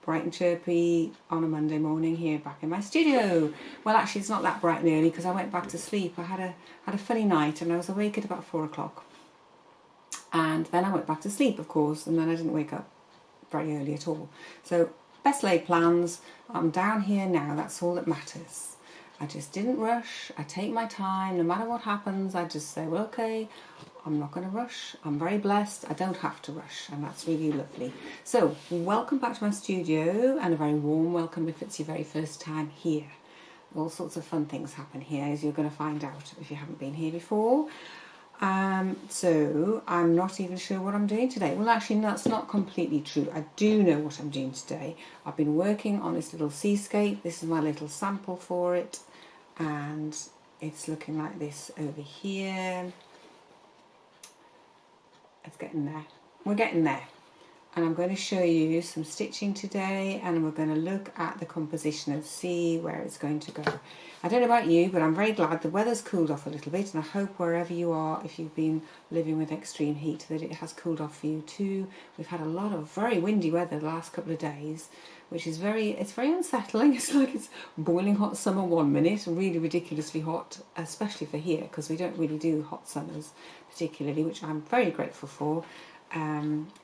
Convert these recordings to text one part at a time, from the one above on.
bright and chirpy on a Monday morning here back in my studio. Well, actually, it's not that bright and early because I went back to sleep. I had a funny night and I was awake at about 4 o'clock. And then I went back to sleep, of course, and then I didn't wake up very early at all. So, best laid plans. I'm down here now, that's all that matters. I just didn't rush. I take my time. No matter what happens, I just say, well, okay, I'm not going to rush. I'm very blessed. I don't have to rush, and that's really lovely. So, welcome back to my studio, and a very warm welcome if it's your very first time here. All sorts of fun things happen here, as you're going to find out if you haven't been here before. So, I'm not even sure what I'm doing today. Well, actually, that's not completely true. I do know what I'm doing today. I've been working on this little seascape. This is my little sample for it. And it's looking like this over here. It's getting there. We're getting there. And I'm going to show you some stitching today, and we're going to look at the composition and see where it's going to go. I don't know about you, but I'm very glad the weather's cooled off a little bit, and I hope wherever you are, if you've been living with extreme heat, that it has cooled off for you too. We've had a lot of very windy weather the last couple of days, which is very unsettling. It's like it's boiling hot summer one minute, and really ridiculously hot, especially for here, because we don't really do hot summers particularly, which I'm very grateful for.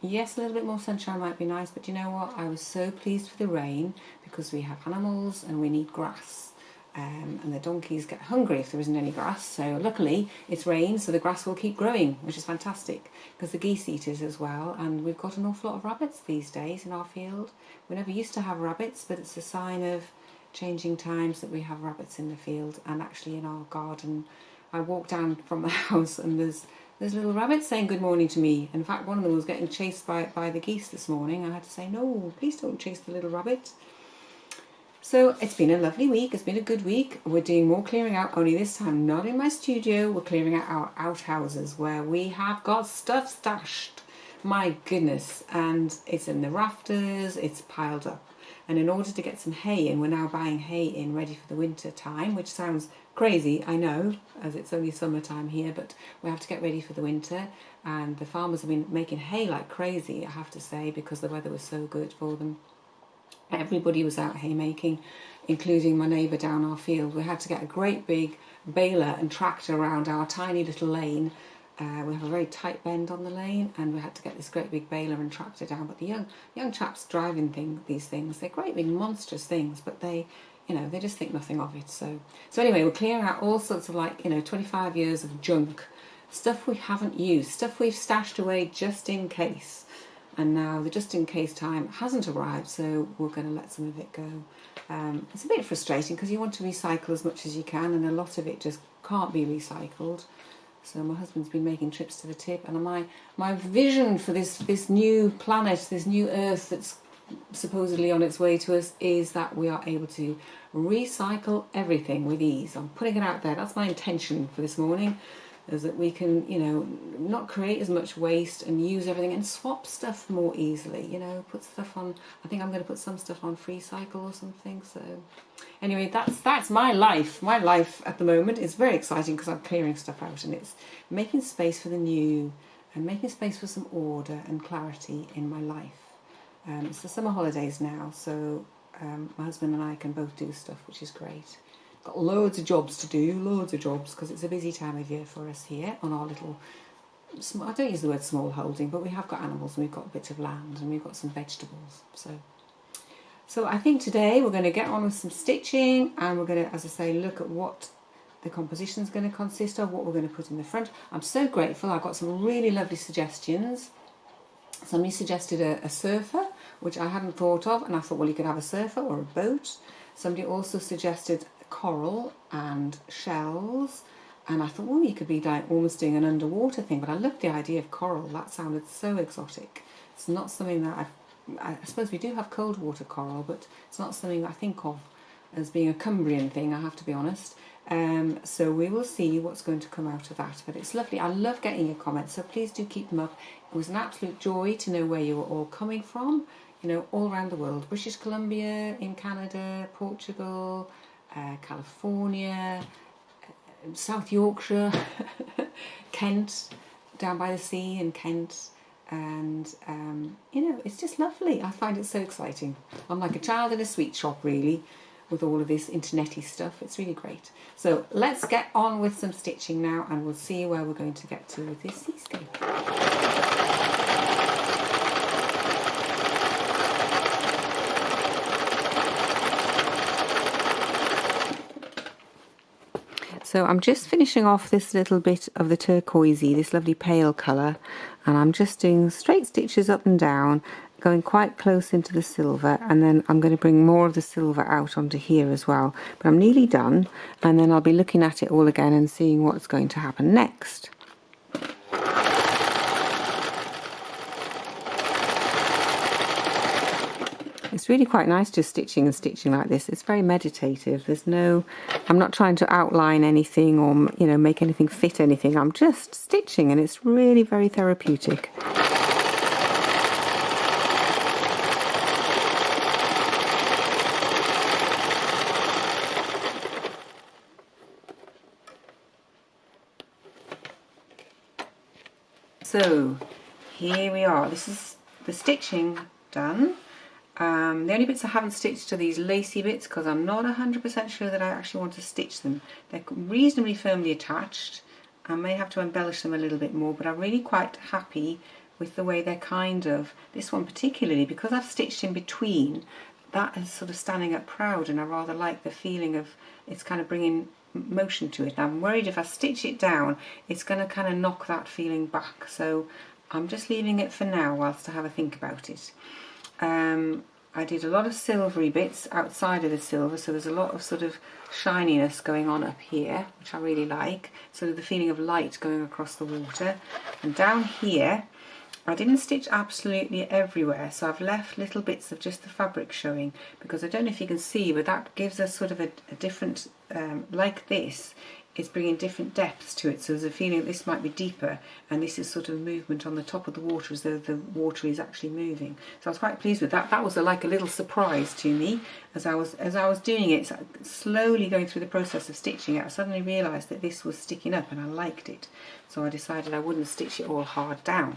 Yes, a little bit more sunshine might be nice, but you know what? I was so pleased with the rain because we have animals and we need grass. And the donkeys get hungry if there isn't any grass. So luckily it's rain, so the grass will keep growing, which is fantastic, because the geese eat it as well. And we've got an awful lot of rabbits these days in our field. We never used to have rabbits, but it's a sign of changing times that we have rabbits in the field and actually in our garden. I walked down from the house and there's little rabbits saying good morning to me. In fact, one of them was getting chased by the geese this morning. I had to say, no, please don't chase the little rabbit. So it's been a lovely week. It's been a good week. We're doing more clearing out, only this time not in my studio. We're clearing out our outhouses where we have got stuff stashed. My goodness. And it's in the rafters. It's piled up. And in order to get some hay in, we're now buying hay in ready for the winter time, which sounds crazy, I know, as it's only summertime here, but we have to get ready for the winter. And the farmers have been making hay like crazy, I have to say, because the weather was so good for them. Everybody was out haymaking, including my neighbour down our field. We had to get a great big baler and tractor around our tiny little lane. We have a very tight bend on the lane, and we had to get this great big baler and tractor down. But the young chaps driving these things, they're great big monstrous things, but they just think nothing of it. So anyway, we're clearing out all sorts of 25 years of junk, stuff we haven't used, stuff we've stashed away just in case. And now the just in case time hasn't arrived, so we're going to let some of it go. It's a bit frustrating because you want to recycle as much as you can, and a lot of it just can't be recycled. So my husband's been making trips to the tip, and my vision for this new planet, this new Earth that's supposedly on its way to us, is that we are able to recycle everything with ease. I'm putting it out there. That's my intention for this morning, is that we can, not create as much waste and use everything and swap stuff more easily, put stuff on. I think I'm going to put some stuff on FreeCycle or something. So anyway, that's my life. My life at the moment is very exciting because I'm clearing stuff out, and it's making space for the new and making space for some order and clarity in my life. It's the summer holidays now, so my husband and I can both do stuff, which is great. Got loads of jobs to do, because it's a busy time of year for us here on our little, I don't use the word small holding, but we have got animals and we've got a bit of land and we've got some vegetables. So I think today we're going to get on with some stitching, and we're going to, as I say, look at what the composition is going to consist of, what we're going to put in the front. I'm so grateful. I got some really lovely suggestions. Somebody suggested a surfer, which I hadn't thought of, and I thought, well, you could have a surfer or a boat. Somebody also suggested coral and shells, and I thought, well, you could be like almost doing an underwater thing, but I loved the idea of coral. That sounded so exotic. It's not something that I suppose we do have cold water coral, but it's not something that I think of as being a Cumbrian thing, I have to be honest. So we will see what's going to come out of that, but it's lovely. I love getting your comments, so please do keep them up. It was an absolute joy to know where you were all coming from, all around the world. British Columbia, in Canada, Portugal, California, South Yorkshire, Kent, down by the sea in Kent, and you know, it's just lovely. I find it so exciting. I'm like a child in a sweet shop, really, with all of this internety stuff. It's really great. So let's get on with some stitching now, and we'll see where we're going to get to with this seascape. So I'm just finishing off this little bit of the turquoisey, this lovely pale colour, and I'm just doing straight stitches up and down, going quite close into the silver, and then I'm going to bring more of the silver out onto here as well. But I'm nearly done, and then I'll be looking at it all again and seeing what's going to happen next. It's really quite nice just stitching and stitching like this. It's very meditative. There's no, I'm not trying to outline anything or, you know, make anything fit anything. I'm just stitching, and it's really very therapeutic. So here we are. This is the stitching done. The only bits I haven't stitched are these lacy bits, because I'm not 100% sure that I actually want to stitch them. They're reasonably firmly attached. I may have to embellish them a little bit more, but I'm really quite happy with the way they're kind of, this one particularly, because I've stitched in between, that is sort of standing up proud, and I rather like the feeling of it's kind of bringing motion to it. Now, I'm worried if I stitch it down, it's going to kind of knock that feeling back, so I'm just leaving it for now whilst I have a think about it. I did a lot of silvery bits outside of the silver, so there's a lot of sort of shininess going on up here, which I really like, sort of the feeling of light going across the water. And down here, I didn't stitch absolutely everywhere, so I've left little bits of just the fabric showing, because I don't know if you can see, but that gives us sort of a different, like this, it's bringing different depths to it, so there's a feeling that this might be deeper, and this is sort of movement on the top of the water as though the water is actually moving. So I was quite pleased with that. That was like a little surprise to me as I was doing it, slowly going through the process of stitching it. I suddenly realised that this was sticking up, and I liked it, so I decided I wouldn't stitch it all hard down.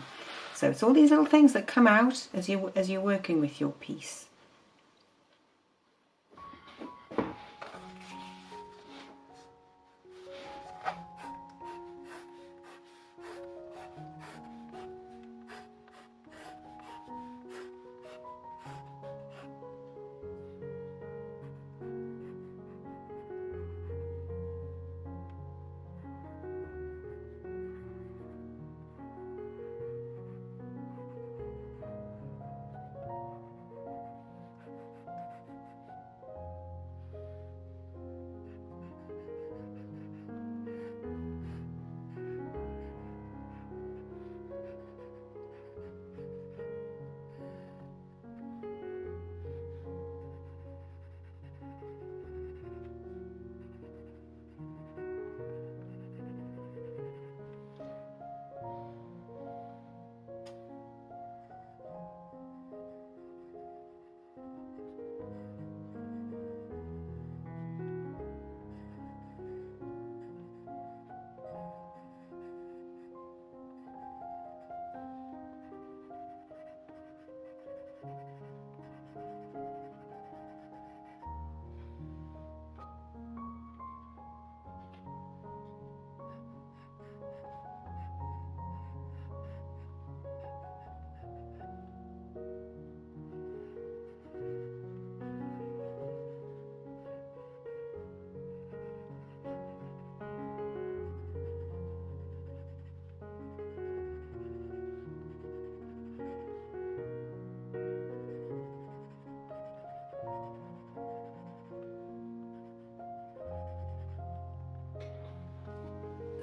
So it's all these little things that come out as you're working with your piece.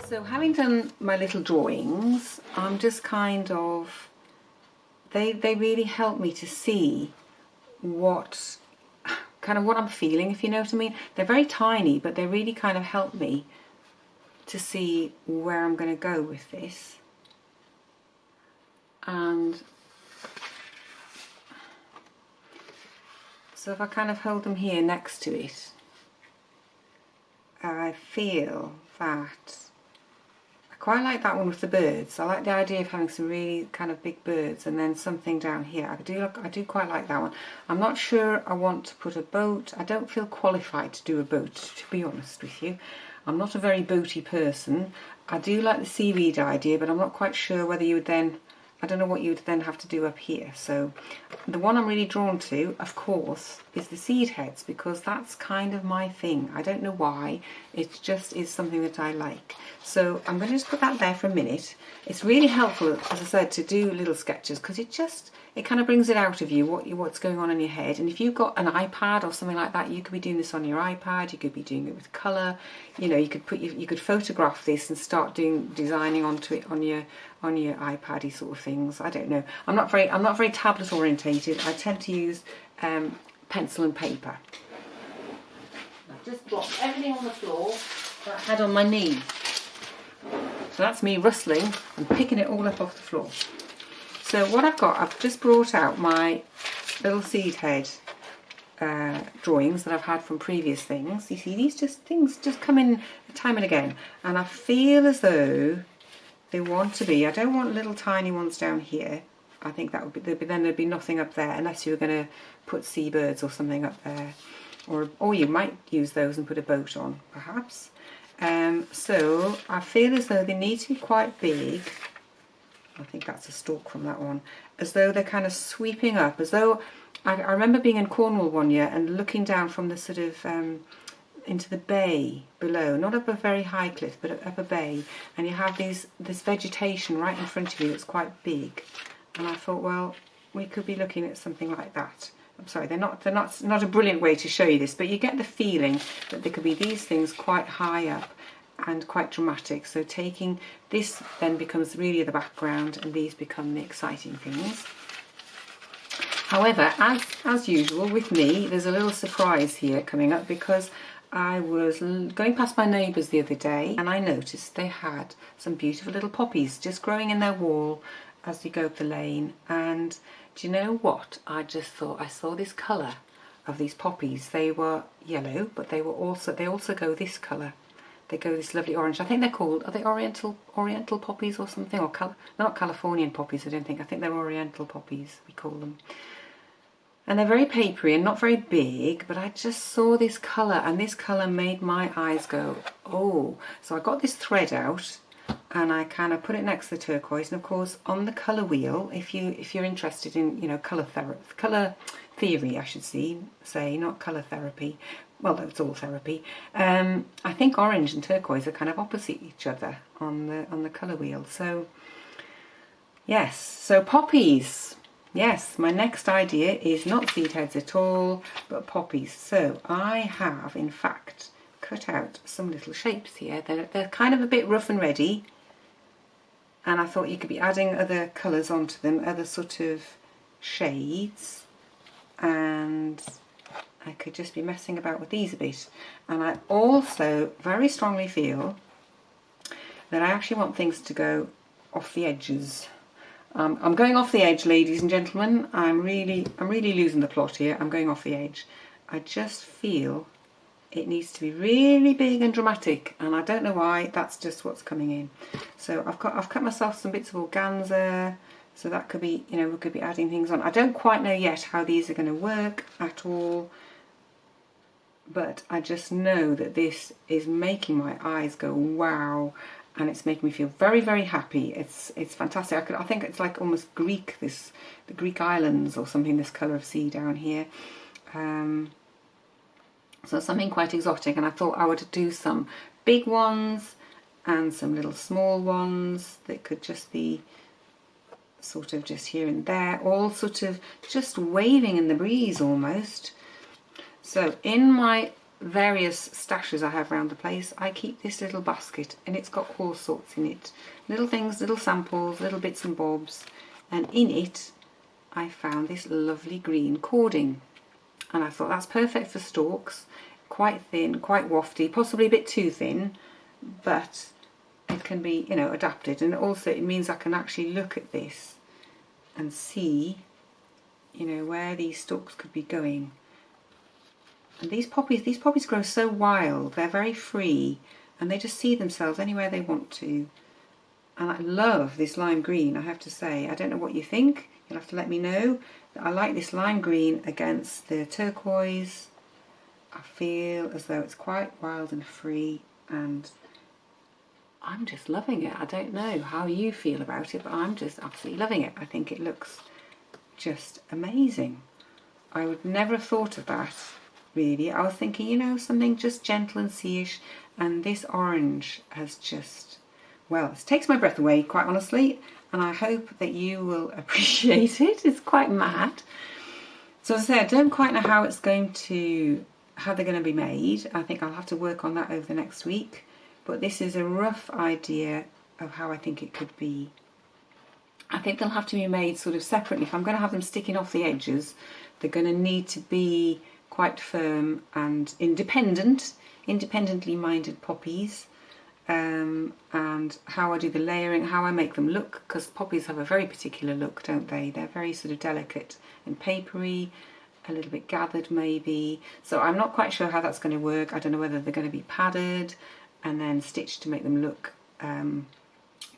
So having done my little drawings, I'm just kind of, they really help me to see what I'm feeling, if you know what I mean. They're very tiny, but they really kind of help me to see where I'm going to go with this. And so if I kind of hold them here next to it, I feel that quite like that one with the birds. I like the idea of having some really kind of big birds and then something down here. I do quite like that one. I'm not sure I want to put a boat. I don't feel qualified to do a boat, to be honest with you. I'm not a very boaty person. I do like the seaweed idea, but I'm not quite sure whether you would then, I don't know what you would then have to do up here. So the one I'm really drawn to, of course, is the seed heads, because that's kind of my thing. I don't know why, it just is something that I like. So I'm going to just put that there for a minute. It's really helpful, as I said, to do little sketches, because it kind of brings it out of you, what's going on in your head. And if you've got an iPad or something like that, you could be doing this on your iPad, you could be doing it with colour, you know, you could photograph this and start designing onto it on your iPad-y sort of things. I don't know. I'm not very tablet orientated. I tend to use pencil and paper. I've just dropped everything on the floor that I had on my knee. So that's me rustling and picking it all up off the floor. So what I've just brought out my little seed head drawings that I've had from previous things. You see, these things just come in time and again, and I feel as though they want to be. I don't want little tiny ones down here. I think that would be then there'd be nothing up there unless you were going to put seabirds or something up there, or you might use those and put a boat on, perhaps. So I feel as though they need to be quite big. I think that's a stalk from that one. As though they're kind of sweeping up, as though I remember being in Cornwall one year and looking down from the sort of into the bay below, not up a very high cliff, but up a bay, and you have this vegetation right in front of you that's quite big. And I thought, well, we could be looking at something like that. I'm sorry, they're not a brilliant way to show you this, but you get the feeling that there could be these things quite high up and quite dramatic. So taking this then becomes really the background, and these become the exciting things. However, as usual with me, there's a little surprise here coming up, because I was going past my neighbours the other day and I noticed they had some beautiful little poppies just growing in their wall as you go up the lane. And do you know what? I just thought, I saw this colour of these poppies. They were yellow, but they also go this colour. They go this lovely orange. I think they're called, are they oriental poppies or something? Or they're not Californian poppies, I don't think. I think they're oriental poppies, we call them. And they're very papery and not very big, but I just saw this colour, and this colour made my eyes go, oh. So I got this thread out and I kind of put it next to the turquoise. And of course, on the colour wheel, if you're interested in, you know, colour theory, I should say, not colour therapy. Well, it's all therapy. I think orange and turquoise are kind of opposite each other on the colour wheel. So yes, so poppies. Yes, my next idea is not seed heads at all, but poppies. So I have, in fact, cut out some little shapes here. They're kind of a bit rough and ready, and I thought you could be adding other colours onto them, other sort of shades, and I could just be messing about with these a bit. And I also very strongly feel that I actually want things to go off the edges. I'm going off the edge, ladies and gentlemen. I'm really losing the plot here. I'm going off the edge. I just feel it needs to be really big and dramatic, and I don't know why. That's just what's coming in. So I've cut myself some bits of organza, so that could be, you know, we could be adding things on. I don't quite know yet how these are going to work at all, but I just know that this is making my eyes go wow. And it's making me feel very, very happy. It's fantastic. I think it's like almost Greek, the Greek islands or something, this colour of sea down here. So something quite exotic, and I thought I would do some big ones and some little small ones that could just be sort of just here and there, all sort of just waving in the breeze almost. So in my various stashes I have around the place, I keep this little basket, and it's got all sorts in it. Little things, little samples, little bits and bobs, and in it I found this lovely green cording, and I thought that's perfect for stalks. Quite thin, quite wafty, possibly a bit too thin, but it can be, you know, adapted. And also it means I can actually look at this and see, you know, where these stalks could be going. And these poppies grow so wild. They're very free, and they just see themselves anywhere they want to. And I love this lime green, I have to say. I don't know what you think. You'll have to let me know. I like this lime green against the turquoise. I feel as though it's quite wild and free, and I'm just loving it. I don't know how you feel about it, but I'm just absolutely loving it. I think it looks just amazing. I would never have thought of that, really. I was thinking, you know, something just gentle and sea-ish, and this orange has just, well, it takes my breath away, quite honestly, and I hope that you will appreciate it. It's quite mad. So as I say, I don't quite know how they're going to be made. I think I'll have to work on that over the next week, but this is a rough idea of how I think it could be. I think they'll have to be made sort of separately. If I'm going to have them sticking off the edges, they're going to need to be quite firm and independently minded poppies. And how I do the layering, how I make them look, because poppies have a very particular look, don't they? They're very sort of delicate and papery, a little bit gathered maybe. So I'm not quite sure how that's going to work. I don't know whether they're going to be padded and then stitched to make them look kind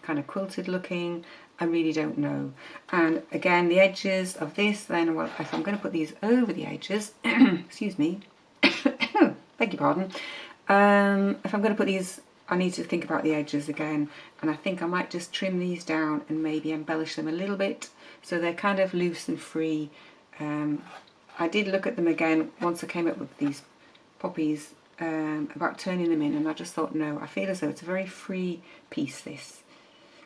of quilted looking. I really don't know. And again, the edges of this, then, well, if I'm going to put these over the edges, excuse me, beg your pardon, if I'm going to put these, I need to think about the edges again, and I think I might just trim these down and maybe embellish them a little bit so they're kind of loose and free. I did look at them again once I came up with these poppies about turning them in, and I just thought, no, I feel as though it's a very free piece, this.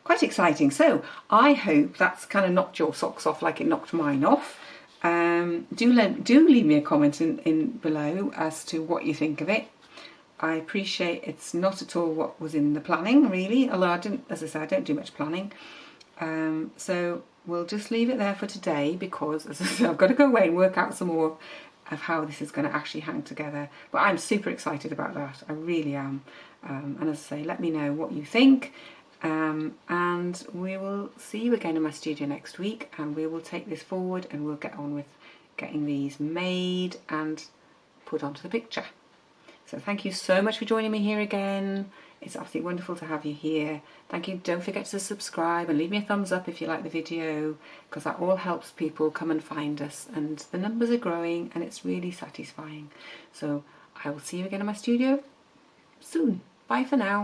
Quite exciting. So I hope that's kind of knocked your socks off like it knocked mine off. Do leave me a comment in below as to what you think of it. I appreciate it's not at all what was in the planning, really, although I didn't, as I said, I don't do much planning. So we'll just leave it there for today because, as I said, I've got to go away and work out some more of how this is going to actually hang together. But I'm super excited about that. I really am. And as I say, let me know what you think. And we will see you again in my studio next week, and we will take this forward and we'll get on with getting these made and put onto the picture. So thank you so much for joining me here again. It's absolutely wonderful to have you here. Thank you. Don't forget to subscribe and leave me a thumbs up if you like the video, because that all helps people come and find us, and the numbers are growing and it's really satisfying. So I will see you again in my studio soon. Bye for now.